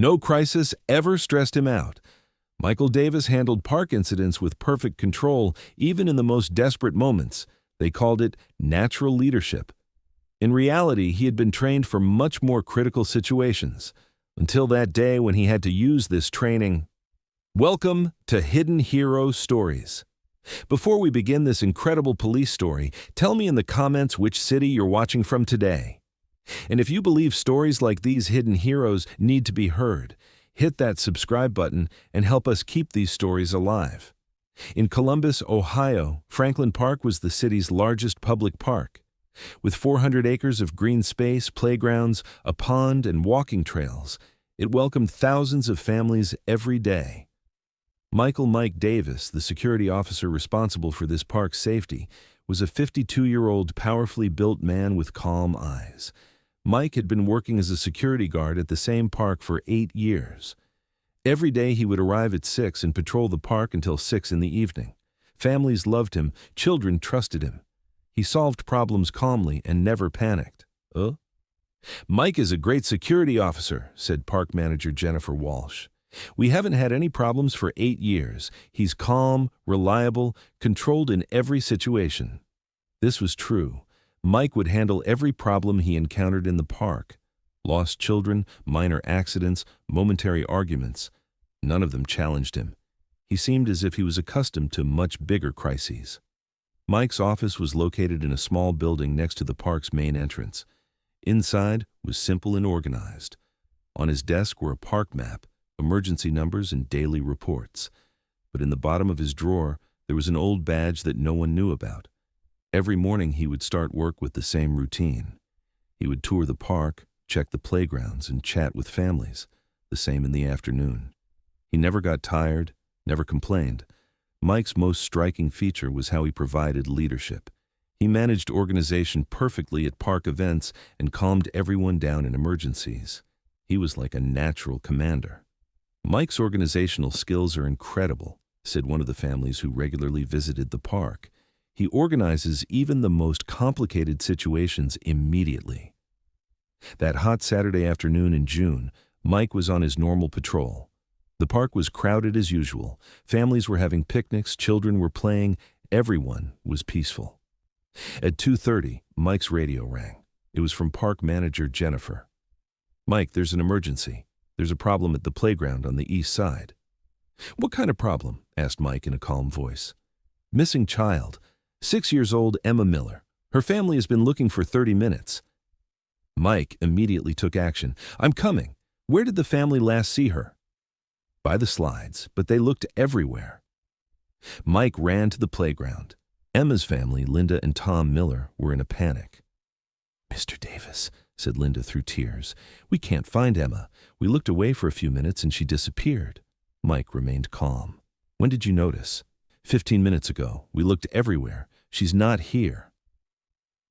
No crisis ever stressed him out. Michael Davis handled park incidents with perfect control, even in the most desperate moments. They called it natural leadership. In reality, he had been trained for much more critical situations, until that day when he had to use this training. Welcome to Hidden Hero Stories. Before we begin this incredible police story, tell me in the comments which city you're watching from today. And if you believe stories like these hidden heroes need to be heard, hit that subscribe button and help us keep these stories alive. In Columbus, Ohio, Franklin Park was the city's largest public park. With 400 acres of green space, playgrounds, a pond, and walking trails, it welcomed thousands of families every day. Michael Mike Davis, the security officer responsible for this park's safety, was a 52-year-old powerfully built man with calm eyes. Mike had been working as a security guard at the same park for 8 years. Every day he would arrive at 6 and patrol the park until 6 in the evening. Families loved him, children trusted him. He solved problems calmly and never panicked. Mike is a great security officer, said park manager Jennifer Walsh. We haven't had any problems for 8 years. He's calm, reliable, controlled in every situation. This was true. Mike would handle every problem he encountered in the park. Lost children, minor accidents, momentary arguments. None of them challenged him. He seemed as if he was accustomed to much bigger crises. Mike's office was located in a small building next to the park's main entrance. Inside was simple and organized. On his desk were a park map, emergency numbers, and daily reports. But in the bottom of his drawer, there was an old badge that no one knew about. Every morning he would start work with the same routine. He would tour the park, check the playgrounds, and chat with families, the same in the afternoon. He never got tired, never complained. Mike's most striking feature was how he provided leadership. He managed organization perfectly at park events and calmed everyone down in emergencies. He was like a natural commander. Mike's organizational skills are incredible, said one of the families who regularly visited the park. He organizes even the most complicated situations immediately. That hot Saturday afternoon in June, Mike was on his normal patrol. The park was crowded as usual. Families were having picnics, children were playing, everyone was peaceful. At 2:30, Mike's radio rang. It was from park manager Jennifer. Mike, there's an emergency. There's a problem at the playground on the east side. What kind of problem? Asked Mike in a calm voice. Missing child. 6 years old Emma Miller. Her family has been looking for 30 minutes. Mike immediately took action. I'm coming. Where did the family last see her? By the slides, but they looked everywhere. Mike ran to the playground. Emma's family, Linda and Tom Miller, were in a panic. Mr. Davis, said Linda through tears, we can't find Emma. We looked away for a few minutes and she disappeared. Mike remained calm. When did you notice? 15 minutes ago. We looked everywhere. She's not here.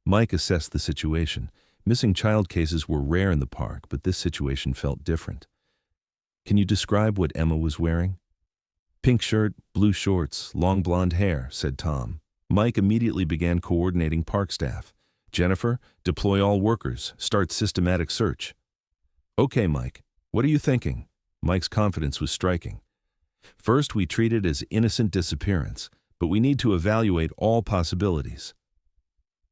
Mike assessed the situation. Missing child cases were rare in the park, but this situation felt different. Can you describe what Emma was wearing? Pink shirt, blue shorts, long blonde hair, said Tom. Mike immediately began coordinating park staff. Jennifer, deploy all workers. Start systematic search. Okay, Mike. What are you thinking? Mike's confidence was striking. First, we treat it as innocent disappearance, but we need to evaluate all possibilities.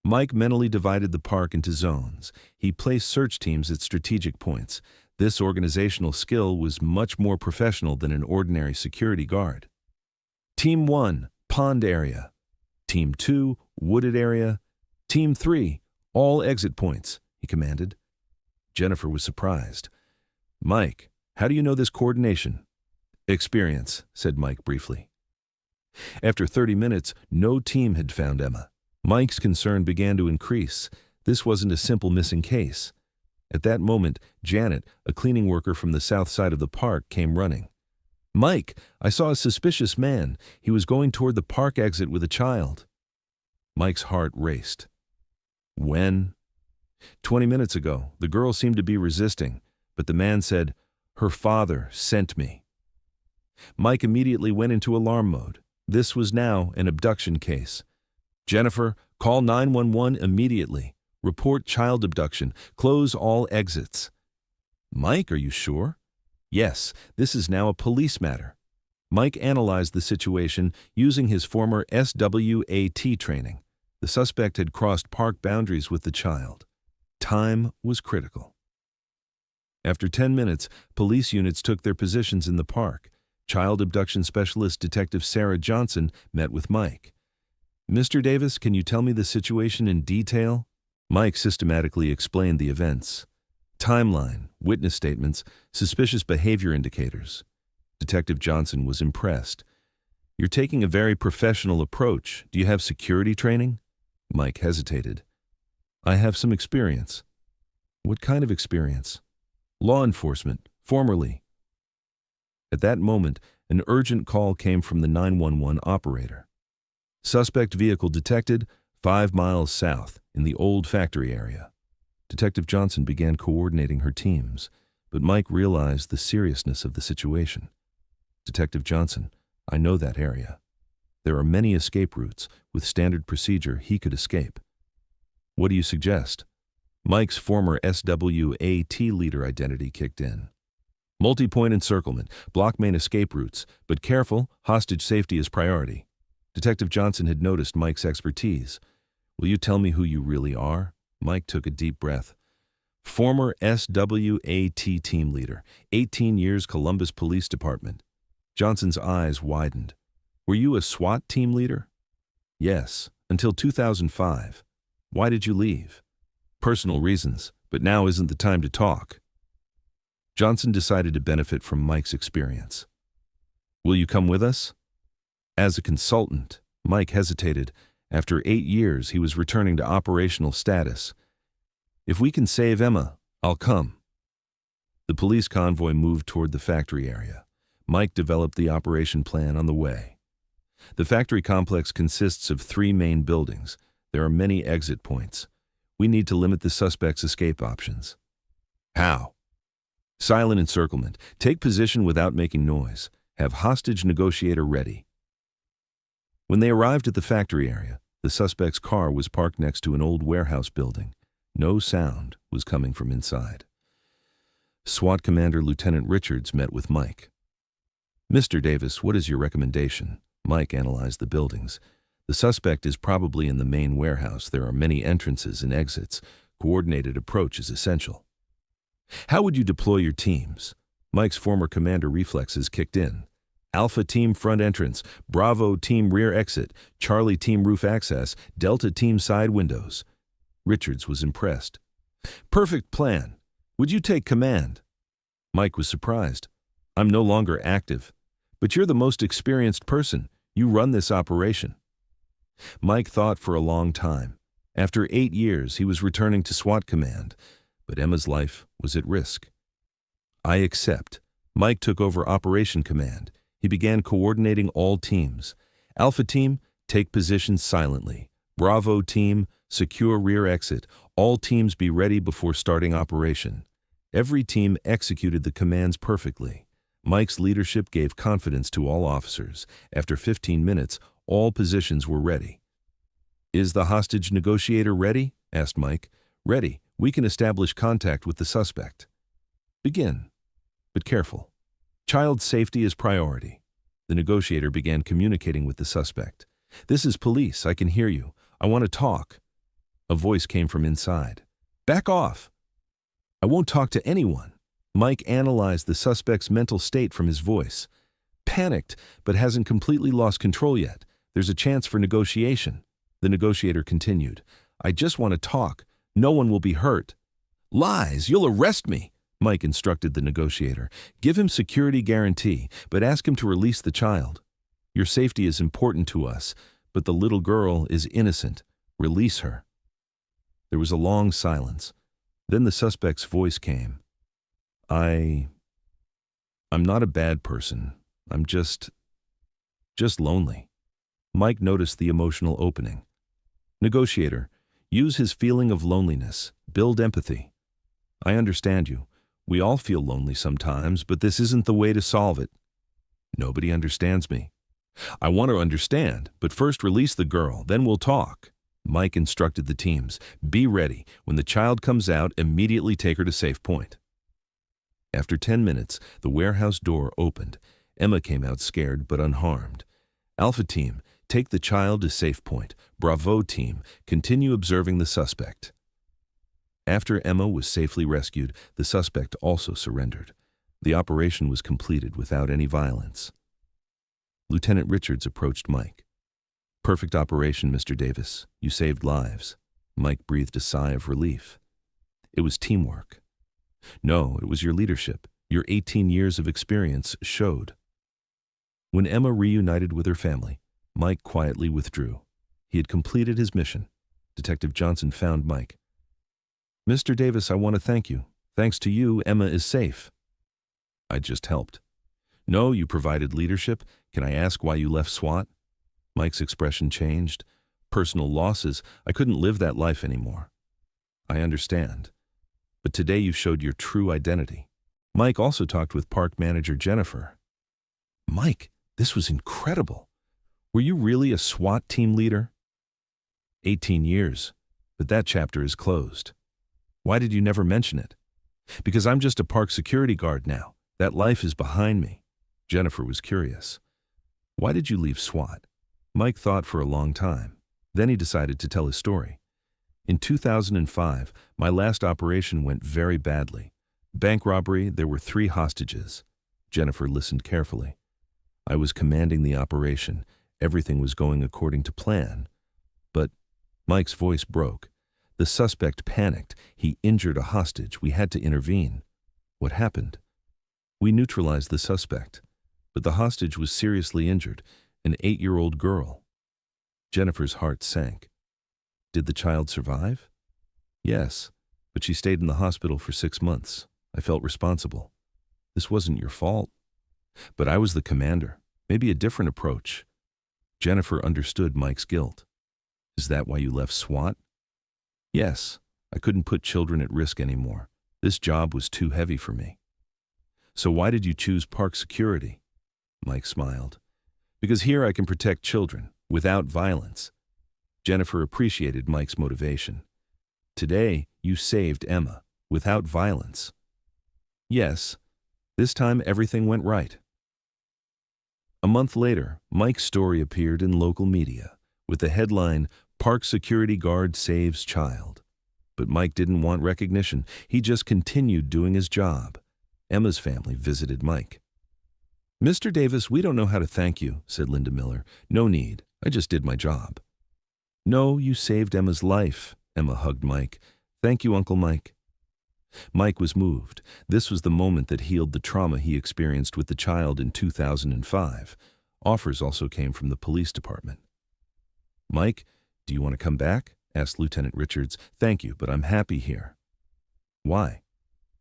Mike mentally divided the park into zones. He placed search teams at strategic points. This organizational skill was much more professional than an ordinary security guard. Team 1, pond area. Team 2, wooded area. Team 3, all exit points, he commanded. Jennifer was surprised. Mike, how do you know this coordination? Experience, said Mike briefly. After 30 minutes, no team had found Emma. Mike's concern began to increase. This wasn't a simple missing case. At that moment, Janet, a cleaning worker from the south side of the park, came running. Mike, I saw a suspicious man. He was going toward the park exit with a child. Mike's heart raced. When? 20 minutes ago. The girl seemed to be resisting, but the man said, her father sent me. Mike immediately went into alarm mode. This was now an abduction case. Jennifer, call 911 immediately. Report child abduction. Close all exits. Mike, are you sure? Yes, this is now a police matter. Mike analyzed the situation using his former SWAT training. The suspect had crossed park boundaries with the child. Time was critical. After 10 minutes, police units took their positions in the park. Child abduction specialist Detective Sarah Johnson met with Mike. "Mr. Davis, can you tell me the situation in detail?" Mike systematically explained the events. Timeline, witness statements, suspicious behavior indicators. Detective Johnson was impressed. "You're taking a very professional approach. Do you have security training?" Mike hesitated. "I have some experience." "What kind of experience?" "Law enforcement, formerly." At that moment, an urgent call came from the 911 operator. "Suspect vehicle detected 5 miles south in the old factory area." Detective Johnson began coordinating her teams, but Mike realized the seriousness of the situation. "Detective Johnson, I know that area. There are many escape routes. With standard procedure, he could escape." "What do you suggest?" Mike's former SWAT leader identity kicked in. "Multi-point encirclement, block main escape routes, but careful, hostage safety is priority." Detective Johnson had noticed Mike's expertise. "Will you tell me who you really are?" Mike took a deep breath. "Former SWAT team leader, 18 years Columbus Police Department." Johnson's eyes widened. "Were you a SWAT team leader?" "Yes, until 2005. Why did you leave?" "Personal reasons, but now isn't the time to talk." Johnson decided to benefit from Mike's experience. "Will you come with us?" As a consultant, Mike hesitated. After 8 years, he was returning to operational status. "If we can save Emma, I'll come." The police convoy moved toward the factory area. Mike developed the operation plan on the way. The factory complex consists of 3 main buildings. There are many exit points. We need to limit the suspect's escape options. "How?" "Silent encirclement. Take position without making noise. Have hostage negotiator ready." When they arrived at the factory area, the suspect's car was parked next to an old warehouse building. No sound was coming from inside. SWAT Commander Lieutenant Richards met with Mike. "Mr. Davis, what is your recommendation?" Mike analyzed the buildings. "The suspect is probably in the main warehouse. There are many entrances and exits. Coordinated approach is essential." "How would you deploy your teams?" Mike's former commander reflexes kicked in. "Alpha team front entrance, Bravo team rear exit, Charlie team roof access, Delta team side windows." Richards was impressed. "Perfect plan. Would you take command?" Mike was surprised. "I'm no longer active. But you're the most experienced person. You run this operation." Mike thought for a long time. After 8 years, he was returning to SWAT command, but Emma's life was at risk. "I accept." Mike took over operation command. He began coordinating all teams. "Alpha team, take position silently. Bravo team, secure rear exit. All teams be ready before starting operation." Every team executed the commands perfectly. Mike's leadership gave confidence to all officers. After 15 minutes, all positions were ready. "Is the hostage negotiator ready?" asked Mike. "Ready. We can establish contact with the suspect." "Begin. But careful. Child safety is priority." The negotiator began communicating with the suspect. "This is police. I can hear you. I want to talk." A voice came from inside. "Back off." "I won't talk to anyone." Mike analyzed the suspect's mental state from his voice. "Panicked, but hasn't completely lost control yet. There's a chance for negotiation." The negotiator continued. "I just want to talk. No one will be hurt." "Lies! You'll arrest me!" Mike instructed the negotiator. "Give him security guarantee, but ask him to release the child. Your safety is important to us, but the little girl is innocent. Release her." There was a long silence. Then the suspect's voice came. I'm not a bad person. I'm just lonely." Mike noticed the emotional opening. "Negotiator, use his feeling of loneliness. Build empathy." "I understand you. We all feel lonely sometimes, but this isn't the way to solve it." "Nobody understands me." "I want to understand, but first release the girl, then we'll talk." Mike instructed the teams. "Be ready. When the child comes out, immediately take her to safe point." After 10 minutes, the warehouse door opened. Emma came out scared but unharmed. Alpha Team, take the child to safe point. Bravo Team, continue observing the suspect. After Emma was safely rescued, the suspect also surrendered. The operation was completed without any violence. Lieutenant Richards approached Mike. "Perfect operation, Mr. Davis. You saved lives." Mike breathed a sigh of relief. "It was teamwork." "No, it was your leadership. Your 18 years of experience showed." When Emma reunited with her family, Mike quietly withdrew. He had completed his mission. Detective Johnson found Mike. "Mr. Davis, I want to thank you. Thanks to you, Emma is safe." "I just helped." "No, you provided leadership. Can I ask why you left SWAT?" Mike's expression changed. "Personal losses. I couldn't live that life anymore." "I understand. But today you showed your true identity." Mike also talked with park manager Jennifer. "Mike, this was incredible. Were you really a SWAT team leader?" 18 years, but that chapter is closed." "Why did you never mention it?" "Because I'm just a park security guard now. That life is behind me." Jennifer was curious. "Why did you leave SWAT?" Mike thought for a long time. Then he decided to tell his story. "In 2005, my last operation went very badly. Bank robbery, there were 3 hostages." Jennifer listened carefully. "I was commanding the operation. Everything was going according to plan. But," Mike's voice broke. "The suspect panicked. He injured a hostage. We had to intervene." "What happened?" "We neutralized the suspect. But the hostage was seriously injured, an 8-year-old girl." Jennifer's heart sank. "Did the child survive?" "Yes, but she stayed in the hospital for 6 months. I felt responsible." "This wasn't your fault." "But I was the commander. Maybe a different approach." Jennifer understood Mike's guilt. "Is that why you left SWAT?" "Yes, I couldn't put children at risk anymore. This job was too heavy for me." "So why did you choose park security?" Mike smiled. "Because here I can protect children, without violence." Jennifer appreciated Mike's motivation. "Today, you saved Emma, without violence." "Yes, this time everything went right." A month later, Mike's story appeared in local media, with the headline, "Park Security Guard Saves Child." But Mike didn't want recognition. He just continued doing his job. Emma's family visited Mike. "Mr. Davis, we don't know how to thank you," said Linda Miller. "No need. I just did my job." "No, you saved Emma's life." Emma hugged Mike. "Thank you, Uncle Mike." Mike was moved. This was the moment that healed the trauma he experienced with the child in 2005. Offers also came from the police department. "Mike, do you want to come back?" asked Lieutenant Richards. "Thank you, but I'm happy here." "Why?"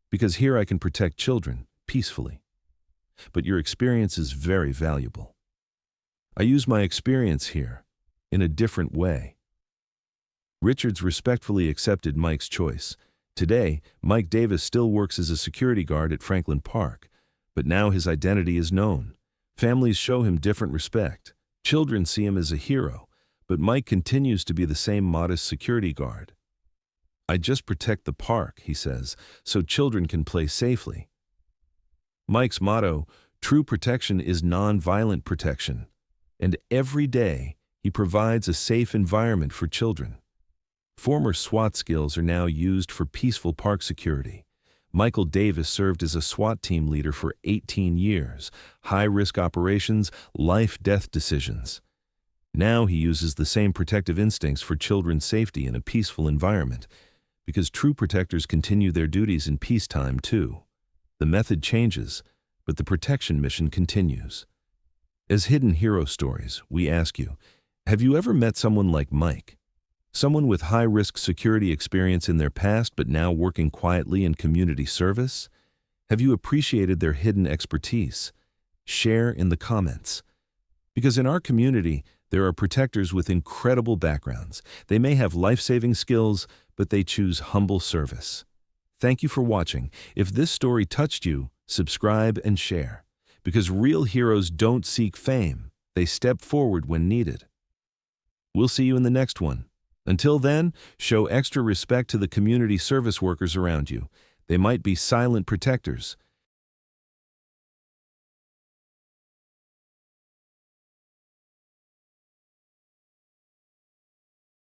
"Because here I can protect children, peacefully." "But your experience is very valuable." "I use my experience here, in a different way." Richards respectfully accepted Mike's choice. Today, Mike Davis still works as a security guard at Franklin Park, but now his identity is known. Families show him different respect. Children see him as a hero, but Mike continues to be the same modest security guard. "I just protect the park," he says, "so children can play safely." Mike's motto, "True protection is non-violent protection," and every day he provides a safe environment for children. Former SWAT skills are now used for peaceful park security. Michael Davis served as a SWAT team leader for 18 years, high-risk operations, life-death decisions. Now he uses the same protective instincts for children's safety in a peaceful environment, because true protectors continue their duties in peacetime too. The method changes, but the protection mission continues. As Hidden Hero Stories, we ask you, have you ever met someone like Mike? Someone with high-risk security experience in their past but now working quietly in community service? Have you appreciated their hidden expertise? Share in the comments. Because in our community, there are protectors with incredible backgrounds. They may have life-saving skills, but they choose humble service. Thank you for watching. If this story touched you, subscribe and share. Because real heroes don't seek fame. They step forward when needed. We'll see you in the next one. Until then, show extra respect to the community service workers around you. They might be silent protectors,